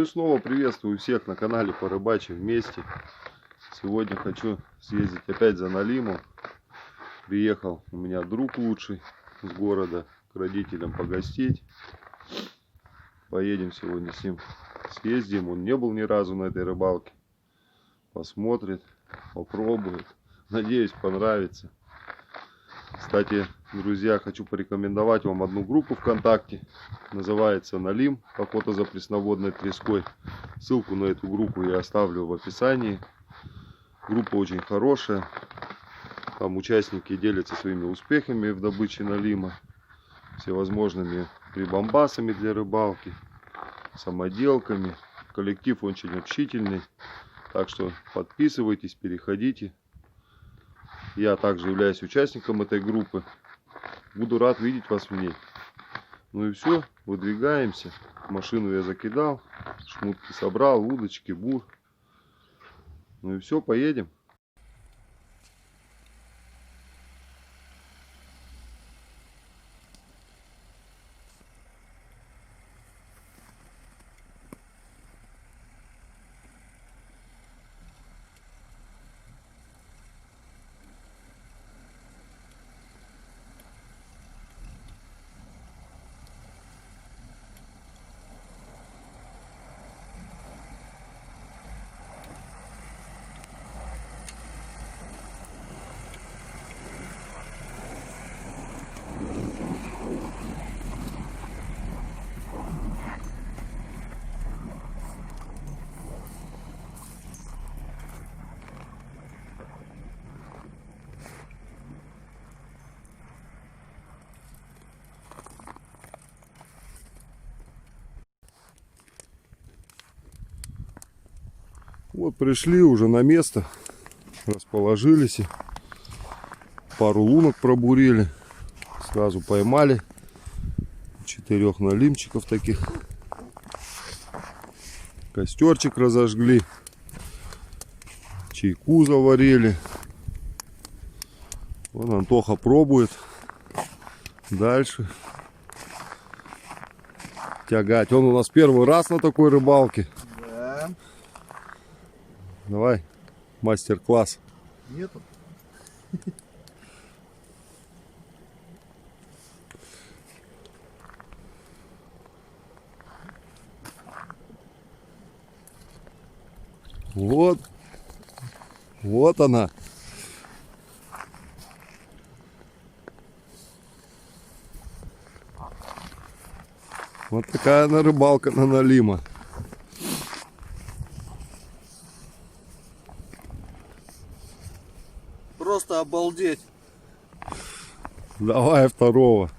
Ну и снова приветствую всех на канале Порыбачим вместе. Сегодня хочу съездить опять за Налимом. Приехал у меня друг лучший с города к родителям погостить. Поедем сегодня с ним, съездим. Он не был ни разу на этой рыбалке. Посмотрит, попробует. Надеюсь, понравится. Кстати, друзья, хочу порекомендовать вам одну группу ВКонтакте. Называется Налим, охота за пресноводной треской. Ссылку на эту группу я оставлю в описании. Группа очень хорошая. Там участники делятся своими успехами в добыче налима. Всевозможными прибамбасами для рыбалки. Самоделками. Коллектив очень общительный. Так что подписывайтесь, переходите. Я также являюсь участником этой группы. Буду рад видеть вас в ней. Ну и все, выдвигаемся. Машину я закидал, шмутки собрал, удочки, бур. Ну и все, поедем. Вот пришли уже на место, расположились, пару лунок пробурили, сразу поймали 4 налимчиков таких, костерчик разожгли, чайку заварили. Вон Антоха пробует дальше тягать. Он у нас первый раз на такой рыбалке. Давай, мастер-класс. Нету. Вот. Вот она. Вот такая она рыбалка на налима. Просто обалдеть. Давай второго.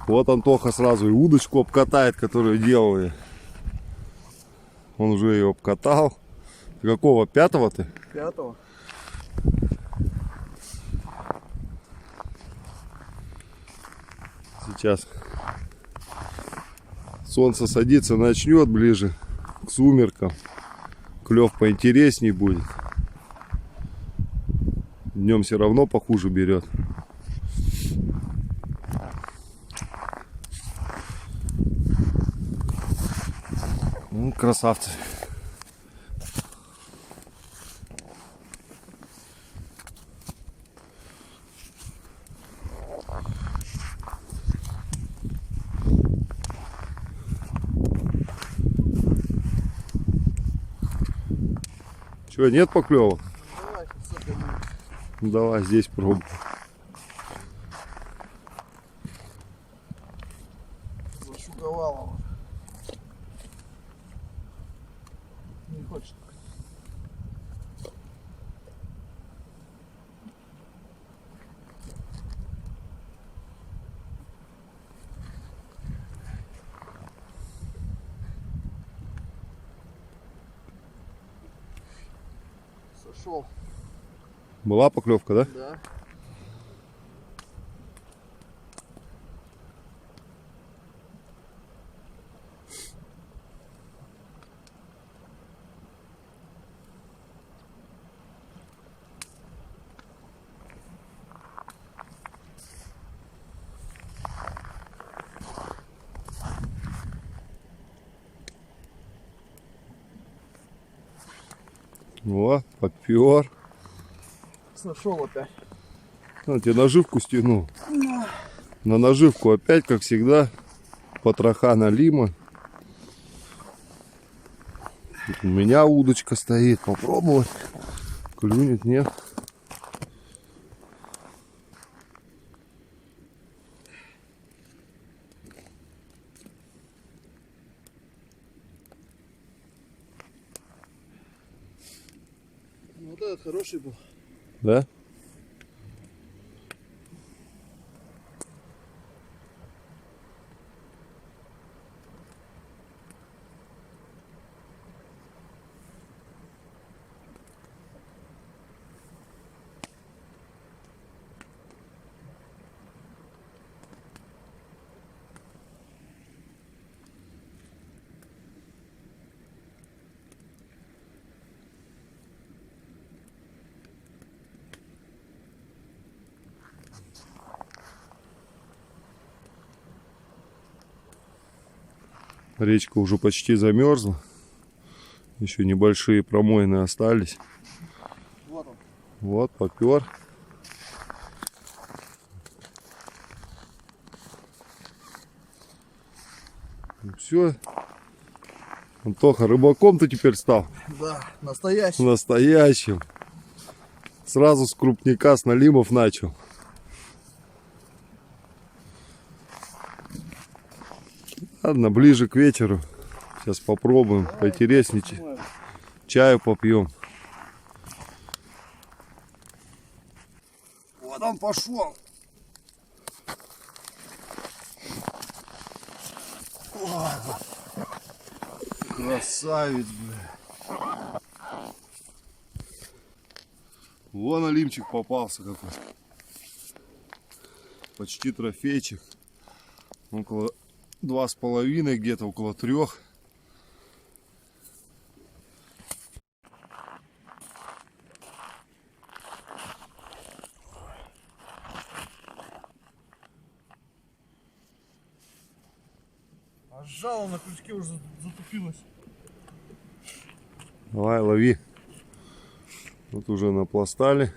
Вот Антоха сразу и удочку обкатает, которую делал я. Он уже ее обкатал. Какого? 5-го ты? 5-го. Сейчас солнце садится, начнет ближе к сумеркам. Клев поинтересней будет. Днем все равно похуже берет. Ну, красавцы. Че, нет поклевок? Давай, Давай здесь пробуем. зашуковал. Не хочет. Сошел. Была поклевка, да? Да. О, попер. Сошел опять. На тебе наживку стянул. На наживку опять, как всегда, потроха налима. Тут у меня удочка стоит. Попробовать. Клюнет, нет. Ну, вот этот хороший был. Да? Речка уже почти замерзла. Еще небольшие промоины остались. Вот он. Вот, попер. Ну все. Антоха, рыбаком ты теперь стал? Да, настоящий. Настоящим. Сразу с крупника, с налимов начал. Ладно, ближе к вечеру. Сейчас попробуем поинтересничать. Чаю попьем. Вот он пошел. Красавец, бля. Вон налимчик попался какой. Почти трофейчик. Около 2,5, где-то около 3. А жало на крючке уже затупилось. Давай, лови. Вот уже напластали.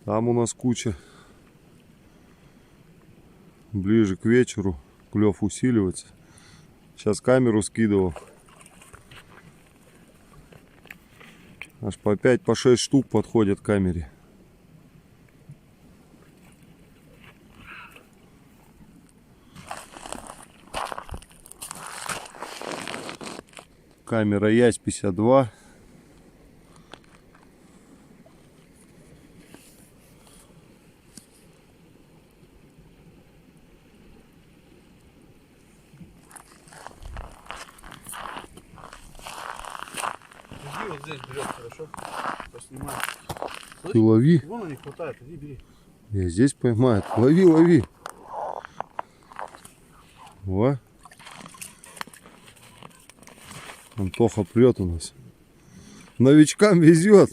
Там у нас куча. Ближе к вечеру клев усиливается. Сейчас камеру скидывал. Аж по 5-6 штук подходят к камере. Камера Ясь-52. Иди вот здесь берет, хорошо? Поснимай. Ты лови. Вон не хватает, иди бери. Я здесь поймаю. Лови, лови. Во. Антоха прет у нас. Новичкам везет.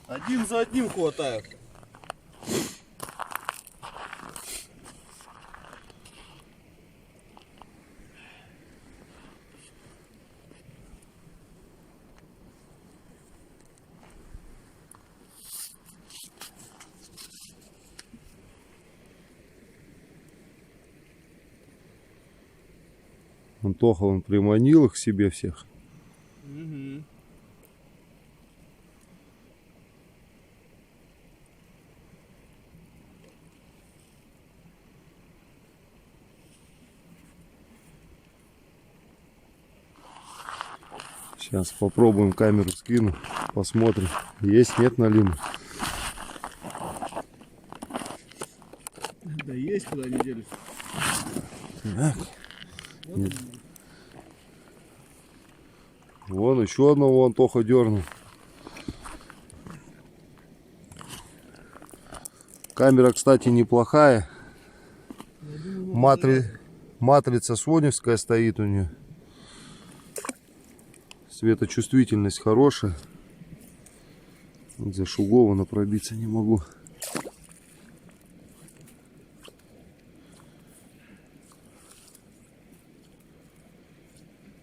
Один за одним хватает. Антоха, он приманил их к себе всех. Угу. Сейчас попробуем камеру скину. Посмотрим. Есть, нет налима. Да есть, куда они делись. Так. Вот Нет. Вон еще одного Антоха дернул. Камера, кстати, неплохая. Матрица соневская стоит у нее. Светочувствительность хорошая. Вот зашуговано, пробиться не могу.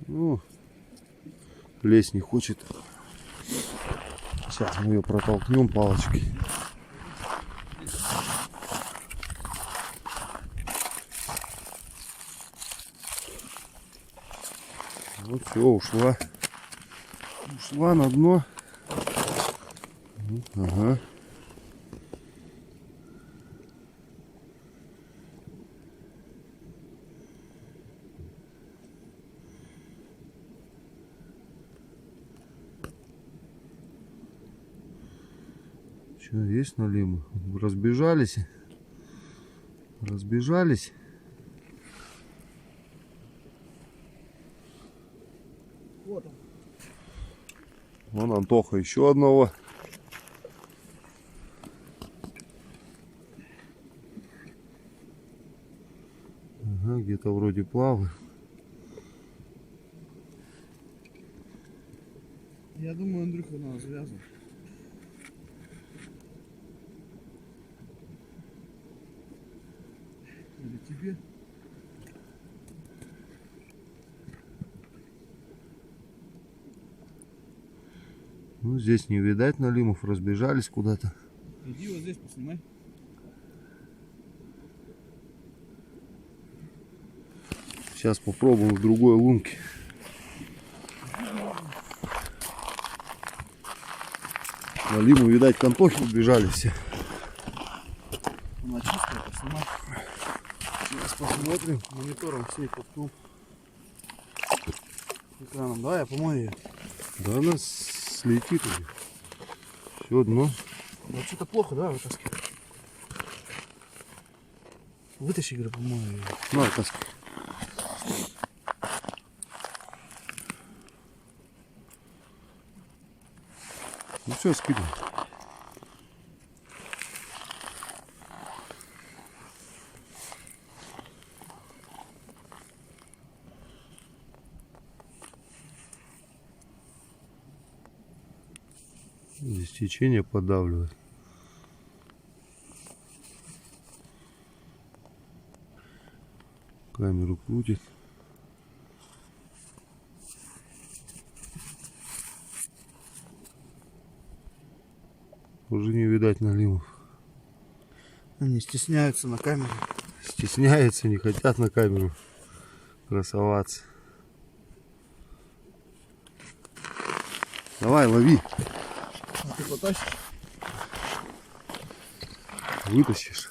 Ну, лезть не хочет. Сейчас мы ее протолкнем палочкой. Вот все, ушла. Ушла на дно. Ага. Что, есть налимы? Разбежались. Разбежались. Вот он. Вон Антоха еще одного. Ага, где-то вроде плавает. Я думаю, Андрюха надо завязывать. Или тебе? Ну, здесь не видать налимов, разбежались куда-то. Иди вот здесь поснимай. Сейчас попробуем в другой лунке. Налимы, видать, к Антохе убежали все. Она чистая, поснимай. Сейчас посмотрим. Монитором всей попнул. Экраном, да, я помою ее. Да, она слетит уже. Все, дно. Да что-то плохо, да, вытаскивай. Вытащи, говорю, помою ее. На, таскай. Ну все, скидывай. Здесь течение подавливает. Камеру крутит. Уже не видать налимов. Они стесняются на камеру. Стесняются, не хотят на камеру красоваться. Давай, лови. А ты потащишь? Вытащишь.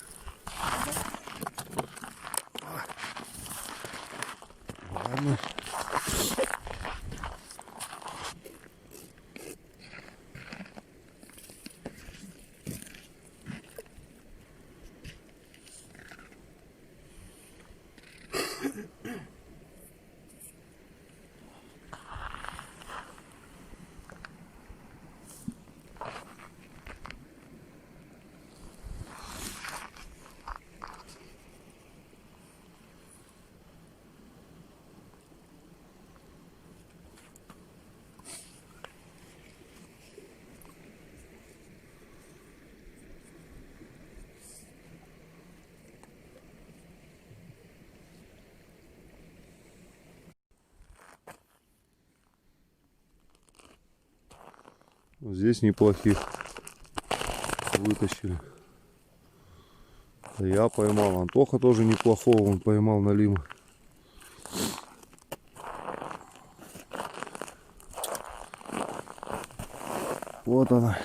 Ладно. Здесь неплохих вытащили. Я поймал. Антоха тоже неплохого, он поймал налима. Вот она.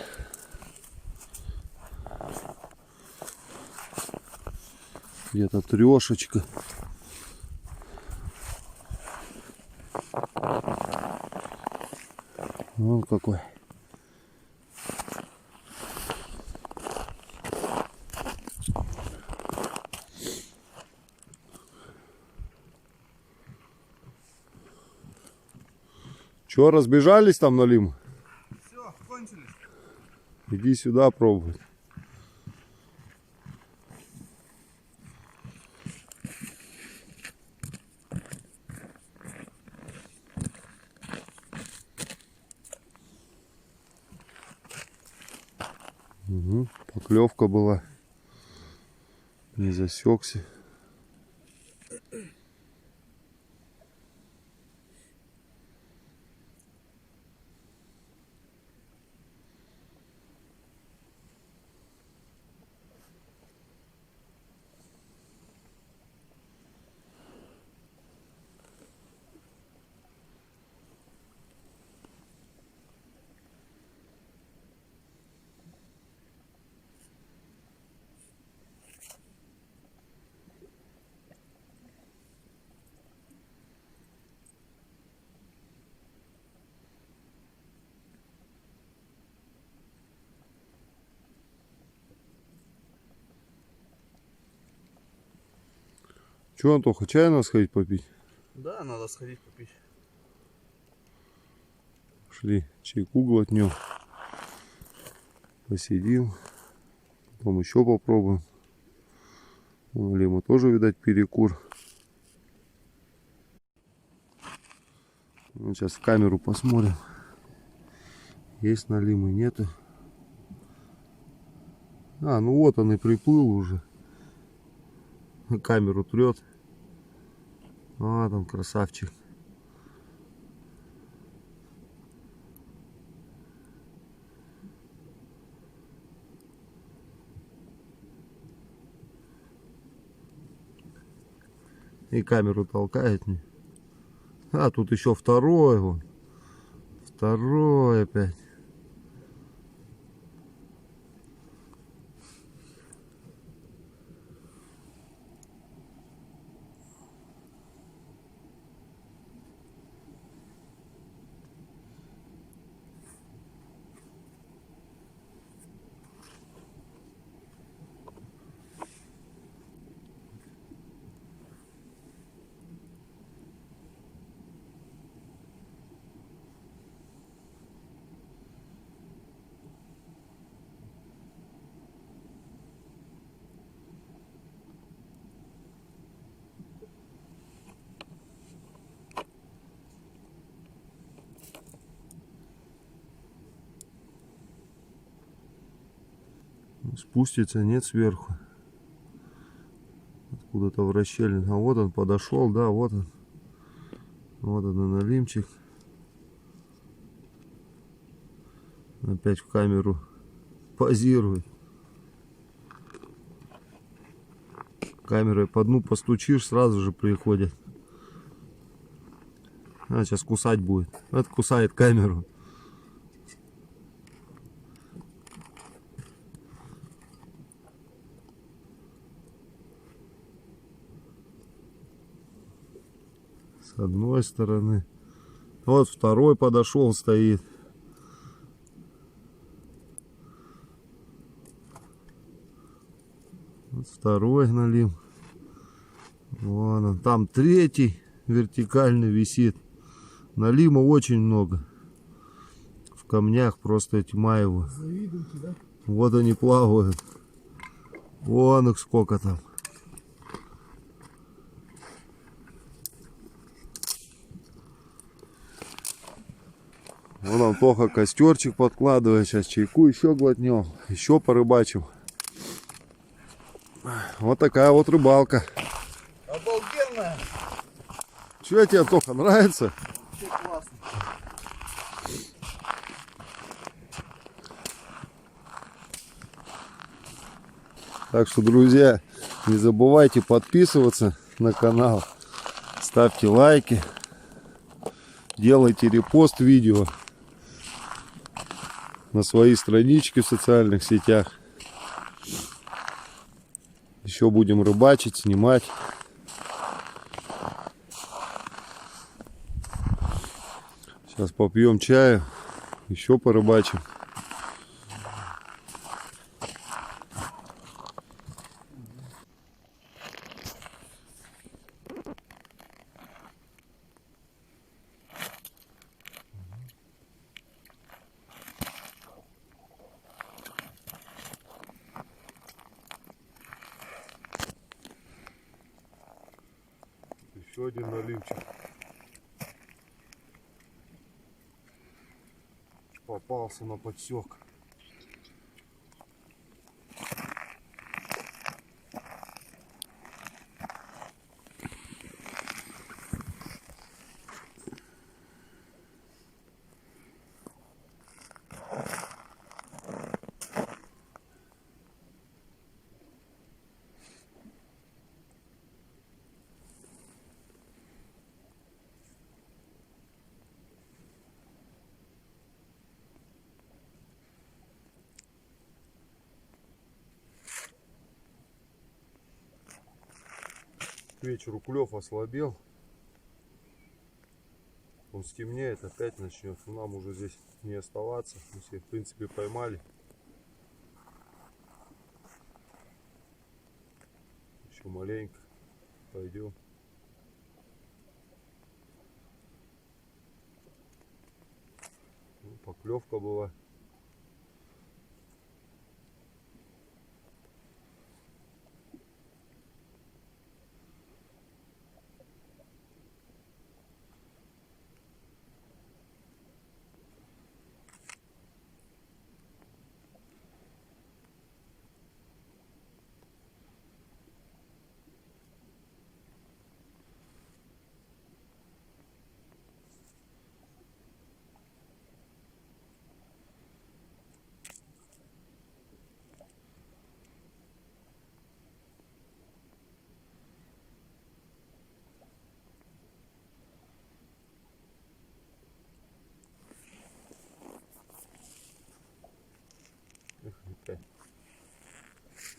Где-то трешечка. Вон какой. Че, разбежались там налим? Все, кончились. Иди сюда пробовать. Угу. Поклевка была. Не засекся. Че, Антоха, чай надо сходить попить? Да, надо сходить попить. Шли, чайку глотнем. Посидим. Потом еще попробуем. У Лима тоже, видать, перекур. Ну, сейчас в камеру посмотрим. Есть налимы, нету. А, ну вот он и приплыл уже. Камеру трет. А, там красавчик. И камеру толкает мне. А, тут еще второй вон. Второй опять. Спустится, нет, сверху. Откуда-то в расщелину. А вот он подошел, да, вот он. Вот он и налимчик. Опять в камеру позирует. Камерой по дну постучишь, сразу же приходит. А, сейчас кусать будет. Вот кусает камеру. С одной стороны. Вот второй подошел, стоит. Вот второй налим. Вон он. Там третий вертикально висит. Налима очень много. В камнях просто тьма его. Завидуйте, да? Вот они плавают. Вон их сколько там. Вон Антоха костерчик подкладывает. Сейчас чайку еще глотнем. Еще порыбачим. Вот такая вот рыбалка. Обалденная. Че тебе, Антоха, нравится? Вообще классно. Так что, друзья, не забывайте подписываться на канал. Ставьте лайки. Делайте репост видео на свои странички в социальных сетях. Еще будем рыбачить, снимать. Сейчас попьем чаю, еще порыбачим. Еще один наливчик. Попался на подсек. К вечеру клев ослабел. Он стемнеет, опять начнет. Нам уже здесь не оставаться. Мы все, в принципе, поймали. Еще маленько. Пойдем. Ну, поклевка была.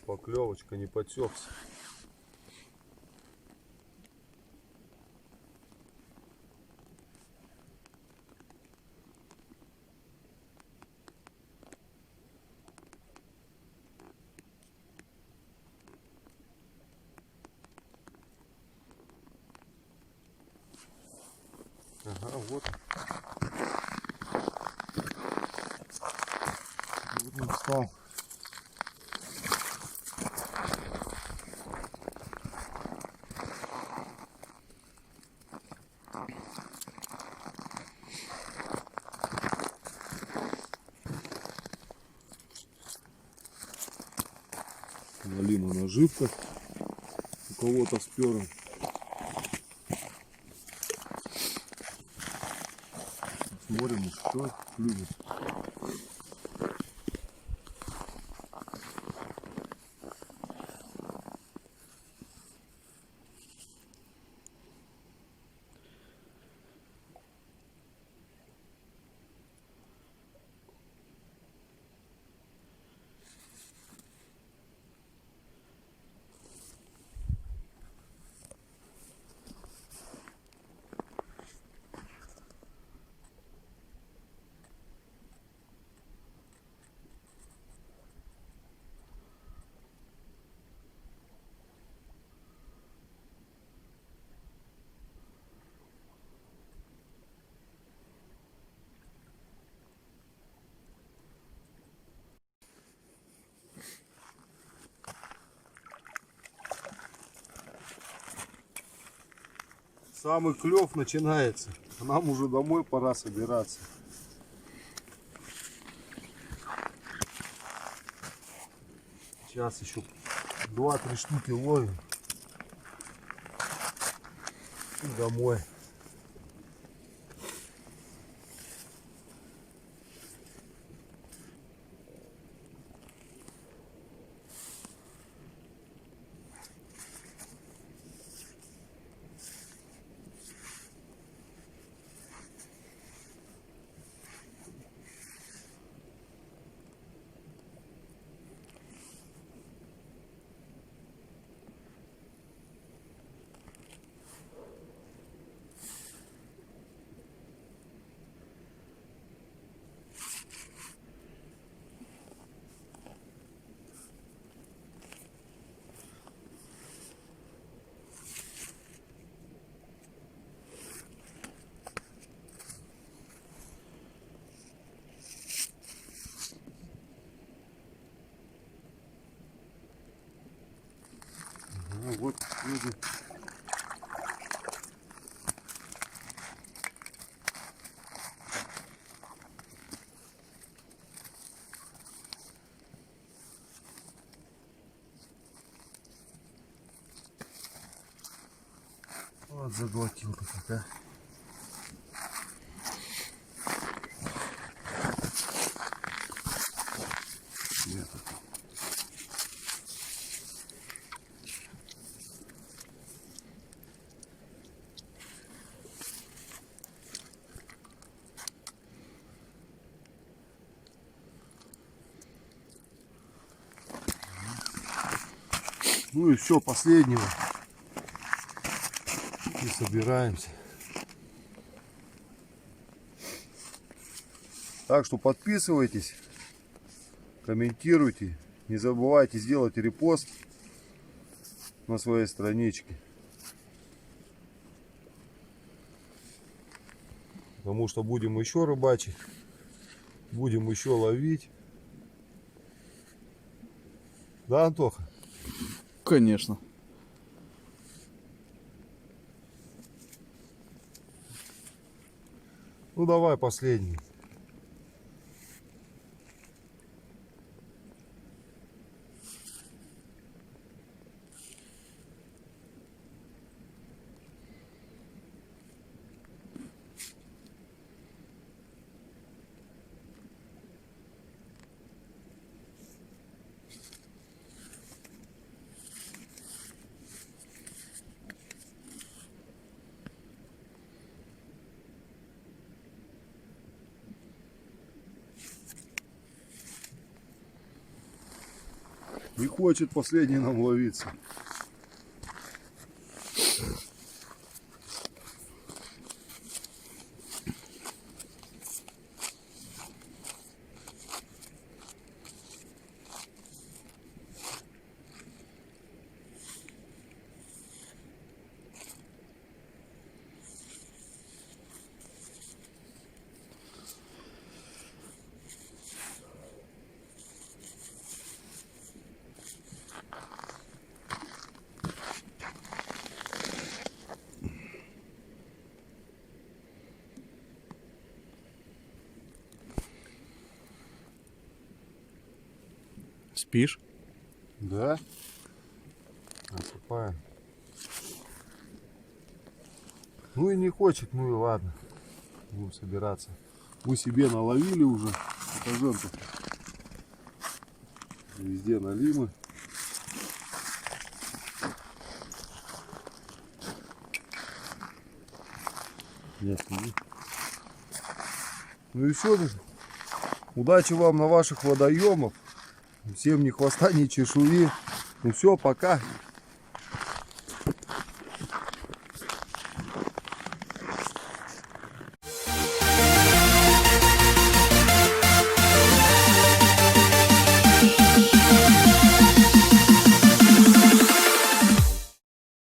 Поклевочка не подсекся. Ага, вот. Вот он встал. Налима наживка у кого-то сперла. Смотрим, что клюнет. Самый клев начинается. Нам уже домой пора собираться. Сейчас еще 2-3 штуки ловим. И домой. Ну вот люди. Вот заглотил-то пока. Нет. Ну и все, последнего. собираемся. Так что подписывайтесь, комментируйте. Не забывайте сделать репост на своей страничке. Потому что будем еще рыбачить. Будем еще ловить. Да, Антоха? Конечно. Ну давай последний. Не хочет последний нам ловиться. Спишь? Да? Насыпаем. Ну и не хочет, ну и ладно. Будем собираться. Мы себе наловили уже. Покажем тут. Везде налимы. Нет, нет. Ну и все. Удачи вам на ваших водоемах. Всем ни хвоста, ни чешуи. Ну все, пока.